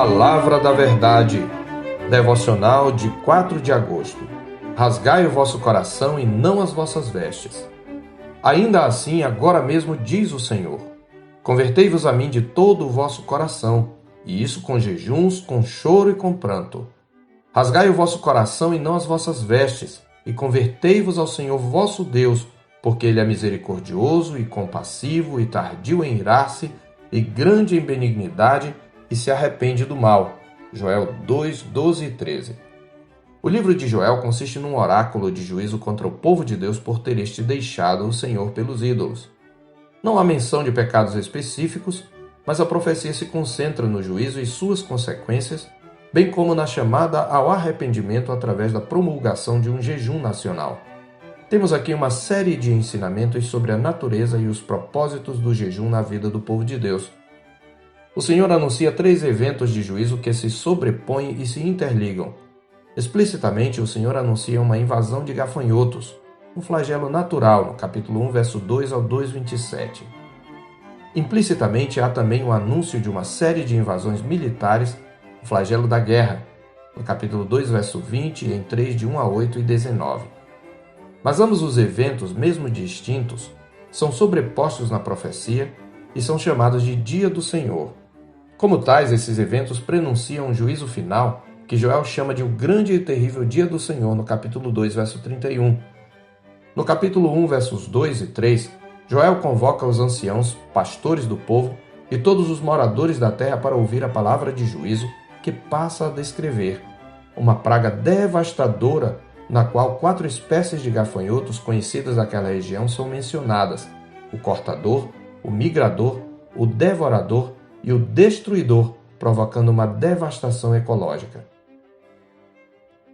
Palavra da Verdade, devocional de 4 de agosto. Rasgai o vosso coração e não as vossas vestes. Ainda assim, agora mesmo diz o Senhor: convertei-vos a mim de todo o vosso coração, e isso com jejuns, com choro e com pranto. Rasgai o vosso coração e não as vossas vestes, e convertei-vos ao Senhor vosso Deus, porque Ele é misericordioso e compassivo e tardio em irar-se, e grande em benignidade, e se arrepende do mal. Joel 2, 12 e 13. O livro de Joel consiste num oráculo de juízo contra o povo de Deus por ter este deixado o Senhor pelos ídolos. Não há menção de pecados específicos, mas a profecia se concentra no juízo e suas consequências, bem como na chamada ao arrependimento através da promulgação de um jejum nacional. Temos aqui uma série de ensinamentos sobre a natureza e os propósitos do jejum na vida do povo de Deus. O Senhor anuncia 3 eventos de juízo que se sobrepõem e se interligam. Explicitamente, o Senhor anuncia uma invasão de gafanhotos, um flagelo natural, no capítulo 1, verso 2 ao 2:27. Implicitamente, há também o anúncio de uma série de invasões militares, o flagelo da guerra, no capítulo 2, verso 20, e em 3, de 1 a 8 e 19. Mas ambos os eventos, mesmo distintos, são sobrepostos na profecia e são chamados de Dia do Senhor. Como tais, esses eventos prenunciam um juízo final que Joel chama de o grande e terrível Dia do Senhor, no capítulo 2, verso 31. No capítulo 1, versos 2 e 3, Joel convoca os anciãos, pastores do povo e todos os moradores da terra para ouvir a palavra de juízo que passa a descrever uma praga devastadora na qual 4 espécies de gafanhotos conhecidas daquela região são mencionadas: o cortador, o migrador, o devorador e o destruidor, provocando uma devastação ecológica.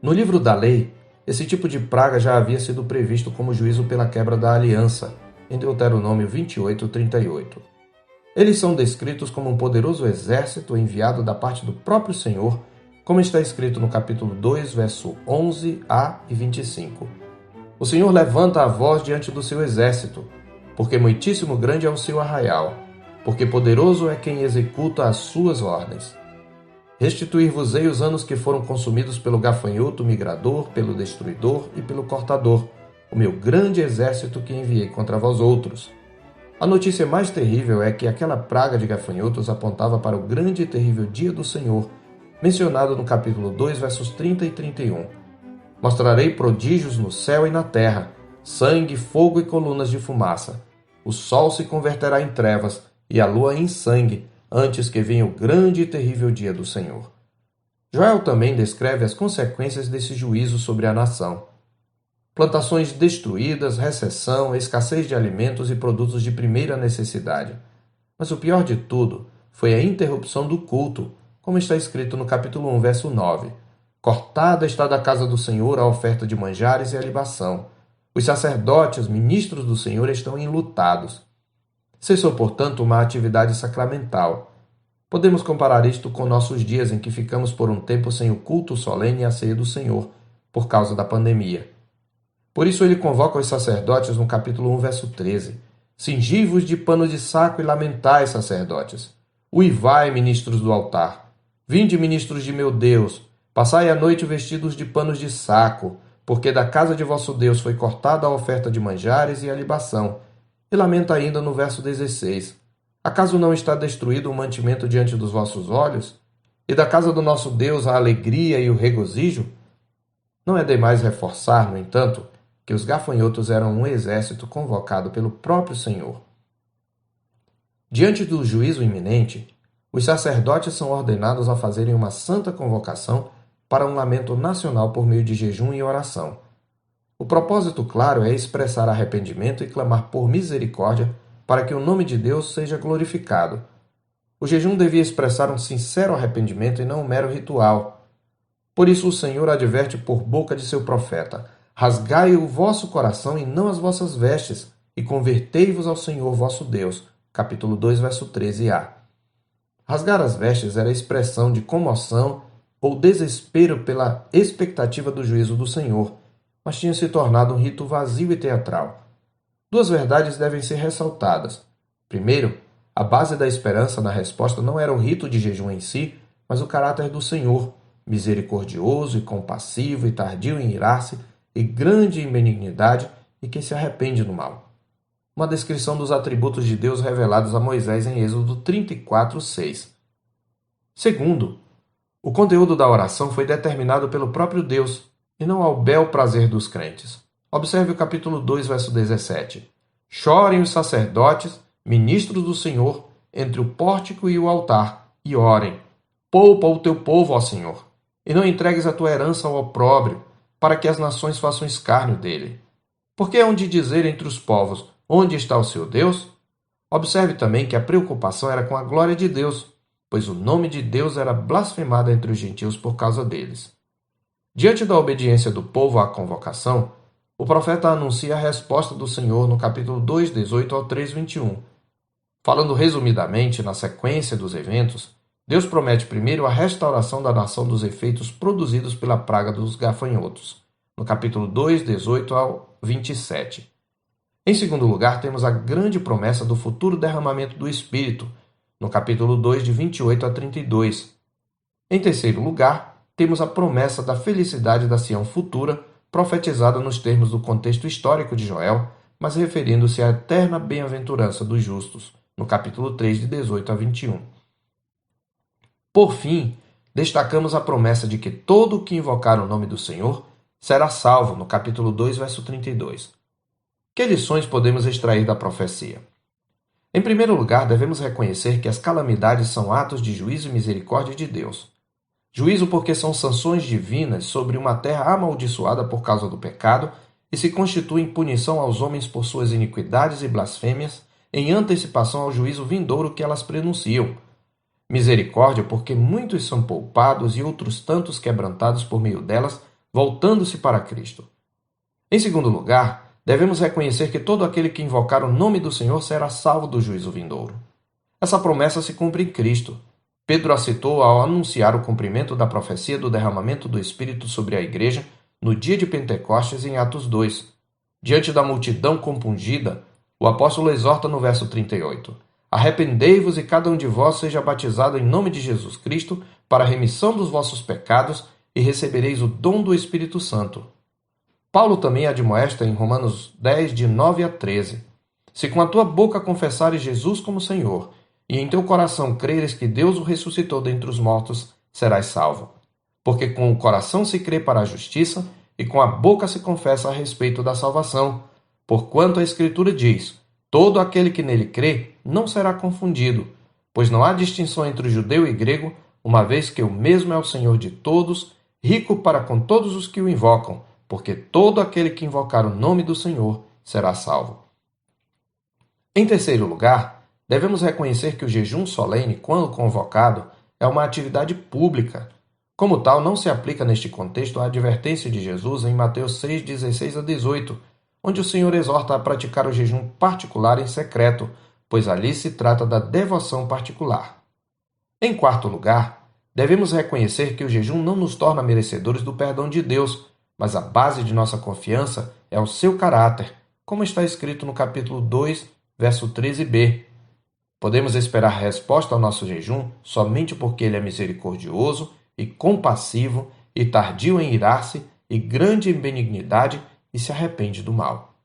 No livro da lei, esse tipo de praga já havia sido previsto como juízo pela quebra da aliança, em Deuteronômio 28:38. Eles são descritos como um poderoso exército enviado da parte do próprio Senhor, como está escrito no capítulo 2, verso 11a e 25. O Senhor levanta a voz diante do seu exército, porque muitíssimo grande é o seu arraial, porque poderoso é quem executa as suas ordens. Restituir-vos-ei os anos que foram consumidos pelo gafanhoto migrador, pelo destruidor e pelo cortador, o meu grande exército que enviei contra vós outros. A notícia mais terrível é que aquela praga de gafanhotos apontava para o grande e terrível dia do Senhor, mencionado no capítulo 2, versos 30 e 31. Mostrarei prodígios no céu e na terra, sangue, fogo e colunas de fumaça. O sol se converterá em trevas e a lua em sangue, antes que venha o grande e terrível dia do Senhor. Joel também descreve as consequências desse juízo sobre a nação. Plantações destruídas, recessão, escassez de alimentos e produtos de primeira necessidade. Mas o pior de tudo foi a interrupção do culto, como está escrito no capítulo 1, verso 9. Cortada está da casa do Senhor a oferta de manjares e a libação. Os sacerdotes, ministros do Senhor, estão enlutados. Cessou, portanto, uma atividade sacramental. Podemos comparar isto com nossos dias em que ficamos por um tempo sem o culto solene e a ceia do Senhor, por causa da pandemia. Por isso ele convoca os sacerdotes no capítulo 1, verso 13. Cingi-vos de pano de saco e lamentai, sacerdotes. Uivai, ministros do altar. Vinde, ministros de meu Deus, passai a noite vestidos de panos de saco, porque da casa de vosso Deus foi cortada a oferta de manjares e a libação. E lamenta ainda no verso 16. Acaso não está destruído o mantimento diante dos vossos olhos? E da casa do nosso Deus a alegria e o regozijo? Não é demais reforçar, no entanto, que os gafanhotos eram um exército convocado pelo próprio Senhor. Diante do juízo iminente, os sacerdotes são ordenados a fazerem uma santa convocação para um lamento nacional por meio de jejum e oração. O propósito claro é expressar arrependimento e clamar por misericórdia para que o nome de Deus seja glorificado. O jejum devia expressar um sincero arrependimento e não um mero ritual. Por isso o Senhor adverte por boca de seu profeta: rasgai o vosso coração e não as vossas vestes, e convertei-vos ao Senhor vosso Deus. Capítulo 2, verso 13a. Rasgar as vestes era expressão de comoção ou desespero pela expectativa do juízo do Senhor, mas tinha se tornado um rito vazio e teatral. 2 verdades devem ser ressaltadas. Primeiro, a base da esperança na resposta não era o rito de jejum em si, mas o caráter do Senhor, misericordioso e compassivo e tardio em irar-se, e grande em benignidade, e que se arrepende do mal. Uma descrição dos atributos de Deus revelados a Moisés em Êxodo 34:6. Segundo, o conteúdo da oração foi determinado pelo próprio Deus, e não ao bel prazer dos crentes. Observe o capítulo 2, verso 17. Chorem os sacerdotes, ministros do Senhor, entre o pórtico e o altar, e orem. Poupa o teu povo, ó Senhor, e não entregues a tua herança ao opróbrio, para que as nações façam escárnio dele. Porque hão de dizer entre os povos, onde está o seu Deus? Observe também que a preocupação era com a glória de Deus, pois o nome de Deus era blasfemado entre os gentios por causa deles. Diante da obediência do povo à convocação, o profeta anuncia a resposta do Senhor no capítulo 2, 18 ao 3, 21. Falando resumidamente na sequência dos eventos, Deus promete primeiro a restauração da nação dos efeitos produzidos pela praga dos gafanhotos, no capítulo 2, 18 ao 27. Em segundo lugar, temos a grande promessa do futuro derramamento do Espírito, no capítulo 2, de 28 a 32. Em terceiro lugar, temos a promessa da felicidade da Sião futura, profetizada nos termos do contexto histórico de Joel, mas referindo-se à eterna bem-aventurança dos justos, no capítulo 3, de 18 a 21. Por fim, destacamos a promessa de que todo o que invocar o nome do Senhor será salvo, no capítulo 2, verso 32. Que lições podemos extrair da profecia? Em primeiro lugar, devemos reconhecer que as calamidades são atos de juízo e misericórdia de Deus. Juízo porque são sanções divinas sobre uma terra amaldiçoada por causa do pecado e se constituem punição aos homens por suas iniquidades e blasfêmias, em antecipação ao juízo vindouro que elas prenunciam. Misericórdia porque muitos são poupados e outros tantos quebrantados por meio delas, voltando-se para Cristo. Em segundo lugar, devemos reconhecer que todo aquele que invocar o nome do Senhor será salvo do juízo vindouro. Essa promessa se cumpre em Cristo. Pedro a citou ao anunciar o cumprimento da profecia do derramamento do Espírito sobre a Igreja no dia de Pentecostes em Atos 2. Diante da multidão compungida, o apóstolo exorta no verso 38: Arrependei-vos e cada um de vós seja batizado em nome de Jesus Cristo para a remissão dos vossos pecados e recebereis o dom do Espírito Santo. Paulo também admoesta em Romanos 10, de 9 a 13. Se com a tua boca confessares Jesus como Senhor, e em teu coração creres que Deus o ressuscitou dentre os mortos, serás salvo. Porque com o coração se crê para a justiça, e com a boca se confessa a respeito da salvação. Porquanto a Escritura diz: todo aquele que nele crê não será confundido, pois não há distinção entre o judeu e grego, uma vez que o mesmo é o Senhor de todos, rico para com todos os que o invocam, porque todo aquele que invocar o nome do Senhor será salvo. Em terceiro lugar, devemos reconhecer que o jejum solene, quando convocado, é uma atividade pública. Como tal, não se aplica neste contexto a advertência de Jesus em Mateus 6, 16 a 18, onde o Senhor exorta a praticar o jejum particular em secreto, pois ali se trata da devoção particular. Em quarto lugar, devemos reconhecer que o jejum não nos torna merecedores do perdão de Deus, mas a base de nossa confiança é o seu caráter, como está escrito no capítulo 2, verso 13b. Podemos esperar resposta ao nosso jejum somente porque ele é misericordioso e compassivo e tardio em irar-se e grande em benignidade e se arrepende do mal.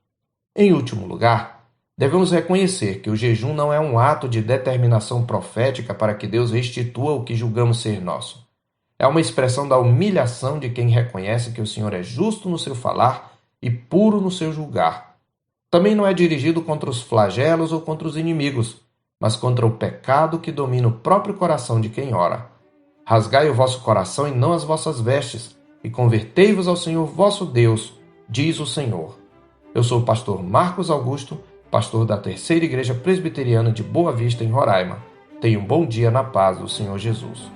Em último lugar, devemos reconhecer que o jejum não é um ato de determinação profética para que Deus restitua o que julgamos ser nosso. É uma expressão da humilhação de quem reconhece que o Senhor é justo no seu falar e puro no seu julgar. Também não é dirigido contra os flagelos ou contra os inimigos, mas contra o pecado que domina o próprio coração de quem ora. Rasgai o vosso coração e não as vossas vestes, e convertei-vos ao Senhor vosso Deus, diz o Senhor. Eu sou o pastor Marcos Augusto, pastor da Terceira Igreja Presbiteriana de Boa Vista, em Roraima. Tenha um bom dia na paz do Senhor Jesus.